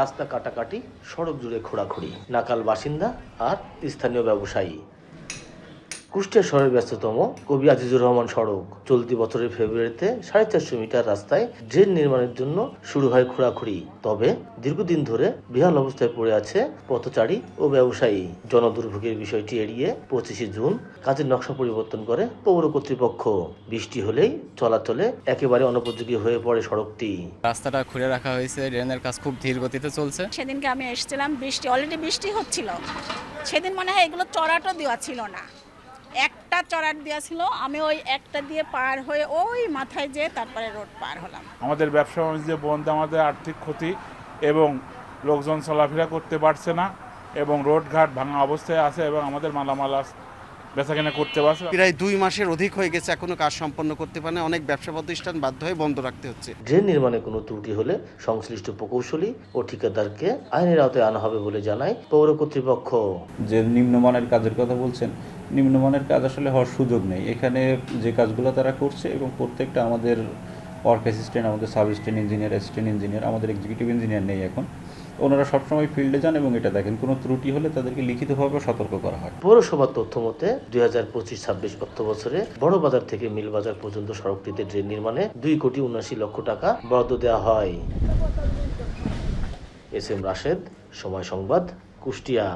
রাস্তা কাটাকাটি, সড়ক জুড়ে খোঁড়াখুড়ি, নাকাল বাসিন্দা আর স্থানীয় ব্যবসায়ী। কুষ্টিয়া শহরের ব্যস্ততম কবি আজিজুর রহমান সড়ক চলতি বছরের ফেব্রুয়ারিতে 450 মিটার রাস্তায় ড্রেন নির্মাণের জন্য শুরু হয় খোঁড়াখুড়ি। তবে দীর্ঘদিন ধরে বেহাল অবস্থায় পড়ে আছে পথচারী ও ব্যবসায়ী। জনদুর্ভোগের বিষয়টি এড়িয়ে 25 জুন কাজের নকশা পরিবর্তন করে পৌর কর্তৃপক্ষ। বৃষ্টি হলেই চলাচলে একেবারে অনুপযোগী হয়ে পড়ে সড়কটি। রাস্তাটা খুলে রাখা হয়েছে, ড্রেনের কাজ খুব ধীর গতিতে চলছে। সেদিনকে আমি এসেছিলাম, অলরেডি বৃষ্টি হচ্ছিল। সেদিন মনে হয় এগুলো চড়াটও দেওয়া ছিল না, একটা চড়াট দেওয়া ছিল। আমি ওই একটা দিয়ে পার হয়ে ওই মাথায় যেয়ে তারপরে রোড পার হলাম। আমাদের ব্যবসা বাণিজ্য বন্ধ, আমাদের আর্থিক ক্ষতি এবং লোকজন চলাফেরা করতে পারছে না এবং রোডঘাট ভাঙা অবস্থায় আছে এবং আমাদের মালামাল বেচাকেনা করতে পারছে। প্রায় 2 মাসের অধিক হয়ে গেছে, এখনো কাজ সম্পন্ন করতে পারে না। অনেক ব্যবসা প্রতিষ্ঠান বাধ্য হয়ে বন্ধ রাখতে হচ্ছে। ড্রেন নির্মাণে কোনো ত্রুটি হলে সংশ্লিষ্ট প্রকৌশলী ও ঠিকাদারকে আইনের আওতায় আনা হবে বলে জানায় পৌর কর্তৃপক্ষ। যে নিম্নমানের কাজের কথা বলছেন, নিম্নমানের কাজ আসলে হওয়ার সুযোগ নেই। এখানে যে কাজগুলো তারা করছে এবং প্রত্যেকটা আমাদের ওয়ার্ক অ্যাসিস্ট্যান্ট, আমাদের sub assistant engineer, assistant engineer, আমাদের এক্সিকিউটিভ ইঞ্জিনিয়ার নেই এখন। ওনারা সবসময় ফিল্ডে যান এবং এটা দেখেন, কোনো ত্রুটি হলে তাদেরকে লিখিতভাবে সতর্ক করা হয়। পৌরসভার তথ্য মতে 2025-26 অর্থ বছরে বড় বাজার থেকে মিল বাজার পর্যন্ত সড়কটিতে ড্রেন নির্মাণে 2,79,00,000 টাকা বরাদ্দ দেওয়া হয়। এস এম রাশেদ, সময় সংবাদ, কুষ্টিয়া।